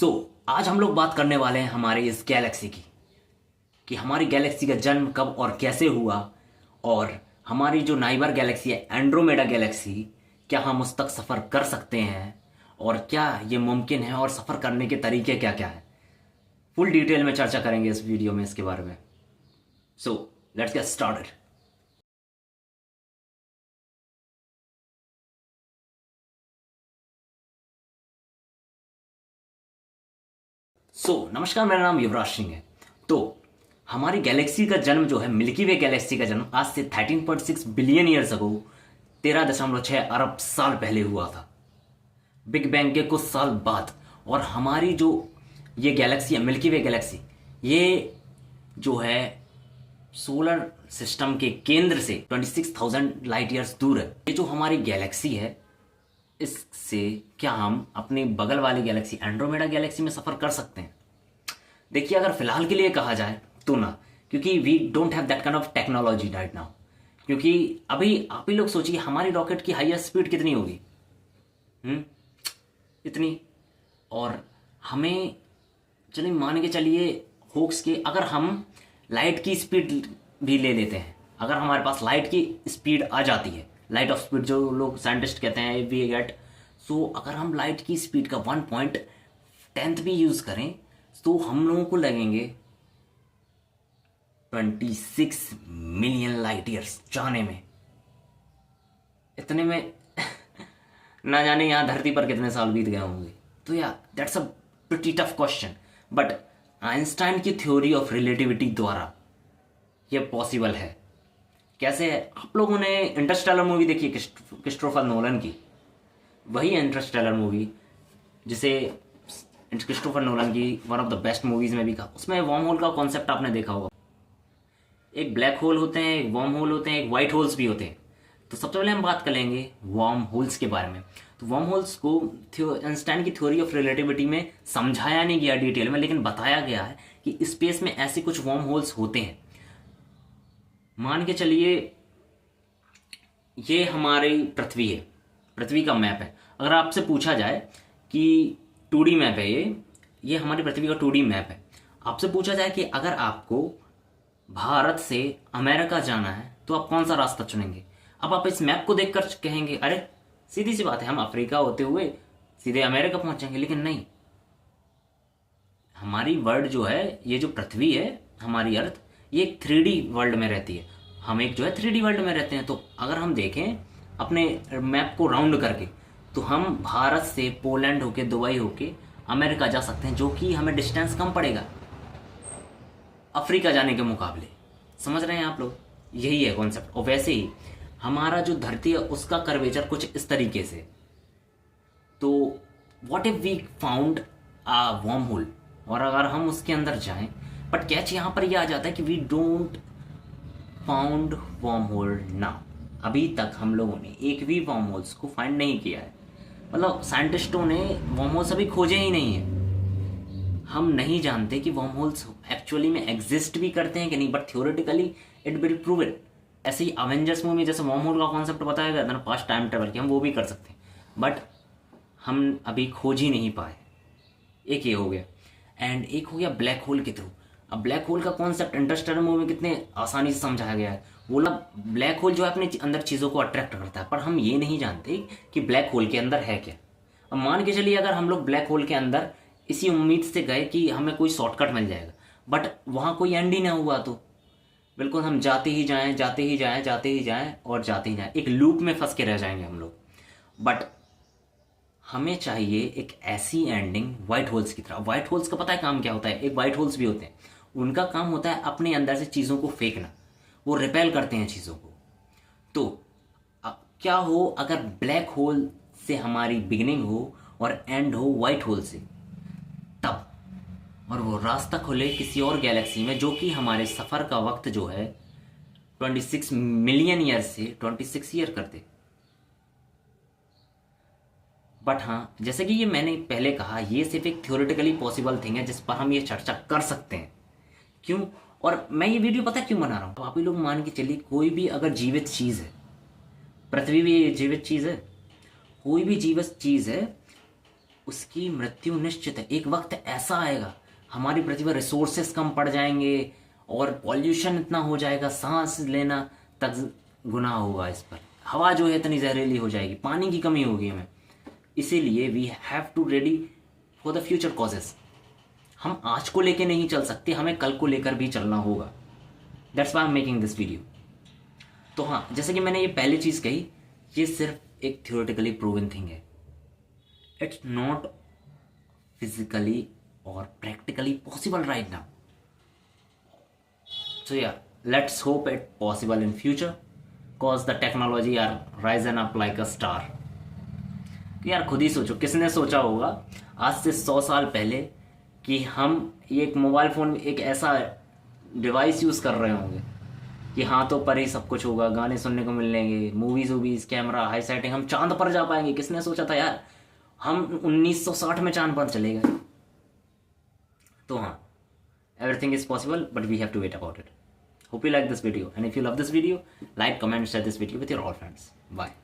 आज हम लोग बात करने वाले हैं हमारी इस गैलेक्सी की कि हमारी गैलेक्सी का जन्म कब और कैसे हुआ, और हमारी जो नाइबर गैलेक्सी है एंड्रोमेडा गैलेक्सी, क्या हम उस तक सफ़र कर सकते हैं और क्या ये मुमकिन है और सफ़र करने के तरीके क्या क्या है। फुल डिटेल में चर्चा करेंगे इस वीडियो में इसके बारे में। So let's get started. नमस्कार, मेरा नाम युवराज सिंह है। तो हमारी गैलेक्सी का जन्म जो है, मिल्की वे गैलेक्सी का जन्म आज से 13.6 बिलियन ईयर्स अगो 13.6 अरब साल पहले हुआ था, बिग बैंग के कुछ साल बाद। और हमारी जो ये गैलेक्सी है, मिल्की वे गैलेक्सी, ये जो है सोलर सिस्टम के केंद्र से 26,000 लाइट ईयर्स दूर है। ये जो हमारी गैलेक्सी है, इससे क्या हम अपनी बगल वाली गैलेक्सी एंड्रोमेडा गैलेक्सी में सफ़र कर सकते हैं? देखिए, अगर फिलहाल के लिए कहा जाए तो ना, क्योंकि we don't have that kind of technology right now. क्योंकि अभी आप ही लोग सोचिए, हमारी रॉकेट की हाईएस्ट स्पीड कितनी होगी? इतनी। और हमें चलिए मान के चलिए होक्स के, अगर हम लाइट की स्पीड भी ले लेते हैं, अगर हमारे पास लाइट की स्पीड आ जाती है, लाइट ऑफ स्पीड जो लोग साइंटिस्ट कहते हैं वी गेट, सो अगर हम लाइट की स्पीड का 1/10 भी यूज़ करें तो हम लोगों को लगेंगे 26 मिलियन लाइट ईयर्स जाने में। इतने में ना जाने यहाँ धरती पर कितने साल बीत गए होंगे। तो या that's a pretty tough question, but Einstein की थ्योरी ऑफ रिलेटिविटी द्वारा ये पॉसिबल है। कैसे है? आप लोगों ने इंटरस्टेलर मूवी देखी है क्रिस्टोफर नोलन की? वही इंटरस्टेलर मूवी जिसे क्रिस्टोफर नोलन की one of the best movies में भी कहा। उसमें वर्म होल का कॉन्सेप्ट आपने देखा होगा। एक ब्लैक होल होते हैं, एक वर्म होल होते हैं, एक वाइट होल्स भी होते हैं। तो सबसे पहले हम बात कर लेंगे वर्म होल्स के बारे में। तो वर्म होल्स को आइंस्टाइन की थ्योरी ऑफ रिलेटिविटी में समझाया नहीं गया डिटेल में, लेकिन बताया गया है कि स्पेस में ऐसे कुछ वर्म होल्स होते हैं। मान के चलिए ये हमारी पृथ्वी है, पृथ्वी का मैप है। अगर आपसे पूछा जाए कि 2D मैप है ये हमारी पृथ्वी का 2D मैप है। आपसे पूछा जाए कि अगर आपको भारत से अमेरिका जाना है तो आप कौन सा रास्ता चुनेंगे? अब आप इस मैप को देखकर कहेंगे अरे सीधी सी बात है, हम अफ्रीका होते हुए सीधे अमेरिका पहुंचेंगे। लेकिन नहीं, हमारी वर्ल्ड जो है, ये जो पृथ्वी है हमारी अर्थ, ये एक 3D वर्ल्ड में रहती है। हम एक जो है 3D वर्ल्ड में रहते हैं। तो अगर हम देखें अपने मैप को राउंड करके, तो हम भारत से पोलैंड होके, दुबई होके अमेरिका जा सकते हैं, जो कि हमें डिस्टेंस कम पड़ेगा अफ्रीका जाने के मुकाबले। समझ रहे हैं आप लोग? यही है कॉन्सेप्ट। और वैसे ही हमारा जो धरती है उसका कर्वेचर कुछ इस तरीके से। तो what if we found a wormhole, और अगर हम उसके अंदर जाएं, बट कैच यहाँ पर यह आ जाता है कि we don't found wormhole now. अभी तक हम लोगों ने एक भी वर्म होल्स को फाइंड नहीं किया है। मतलब साइंटिस्टों ने वर्म होल्स अभी खोजे ही नहीं है। हम नहीं जानते कि वर्म होल्स एक्चुअली में एग्जिस्ट भी करते हैं कि नहीं, but theoretically it will prove it. ऐसे ही अवेंजर्स मूवी जैसे वर्म होल का कॉन्सेप्ट बताया गया था ना, पास्ट टाइम ट्रेवल की, हम वो भी कर सकते हैं, बट हम अभी खोज ही नहीं पाए। एक ये हो गया, एंड एक हो गया ब्लैक होल के थ्रू। अब ब्लैक होल का कॉन्सेप्ट इंटरस्टेलर मूवी में कितने आसानी से समझाया गया है। वो ब्लैक होल जो है अपने अंदर चीज़ों को अट्रैक्ट करता है, पर हम ये नहीं जानते कि ब्लैक होल के अंदर है क्या। अब मान के चलिए अगर हम लोग ब्लैक होल के अंदर इसी उम्मीद से गए कि हमें कोई शॉर्टकट मिल जाएगा, बट वहाँ कोई एंड ही ना हुआ, तो बिल्कुल हम जाते ही जाएं, जाते ही जाएं, जाते ही जाएं और जाते ही जाएं, एक लूप में फंस के रह जाएंगे हम लोग। बट हमें चाहिए एक ऐसी एंडिंग वाइट होल्स की तरह। वाइट होल्स का पता है काम क्या होता है? एक वाइट होल्स भी होते हैं, उनका काम होता है अपने अंदर से चीज़ों को फेंकना। वो रिपेल करते हैं चीज़ों को। तो क्या हो अगर ब्लैक होल से हमारी बिगिनिंग हो और एंड हो वाइट होल से, तब, और वो रास्ता खुले किसी और गैलेक्सी में, जो कि हमारे सफ़र का वक्त जो है 26 मिलियन ईयर से 26 ईयर कर दे। बट हाँ, जैसे कि ये मैंने पहले कहा, ये सिर्फ एक थ्योरेटिकली पॉसिबल थिंग है जिस पर हम ये चर्चा कर सकते हैं। क्यों? और मैं ये वीडियो पता है क्यों बना रहा हूँ? आप ही लोग मान के चलिए, कोई भी अगर जीवित चीज़ है, पृथ्वी भी जीवित चीज़ है, कोई भी जीवित चीज़ है, उसकी मृत्यु निश्चित है। एक वक्त ऐसा आएगा हमारी पृथ्वी पर रिसोर्सेस कम पड़ जाएंगे और पॉल्यूशन इतना हो जाएगा, सांस लेना तक गुनाह होगा इस पर। हवा जो है इतनी जहरीली हो जाएगी, पानी की कमी होगी हमें। इसीलिए we have to ready for the future causes. हम आज को लेके नहीं चल सकते, हमें कल को लेकर भी चलना होगा। That's why I am making this video. तो हाँ, जैसे कि मैंने ये पहली चीज़ कही, ये सिर्फ एक थियोरेटिकली प्रूवन थिंग है। इट्स नॉट फिजिकली और practically possible right now. So या let's hope it possible in future, cause the technology are risen up like a star. यार खुद ही सोचो, किसने सोचा होगा आज से 100 साल पहले कि हम ये एक मोबाइल फ़ोन, एक ऐसा डिवाइस यूज़ कर रहे होंगे कि हाथों पर ही सब कुछ होगा, गाने सुनने को मिलेंगे, मूवीज़ वूवीज़, कैमरा, हाई सेटिंग, हम चांद पर जा पाएंगे। किसने सोचा था यार, हम 1960 में चांद पर चले गए। तो हाँ, everything is possible, but we have to wait about it. Hope you like this video, and if you love this video, like, comment, share this video with your all friends. Bye.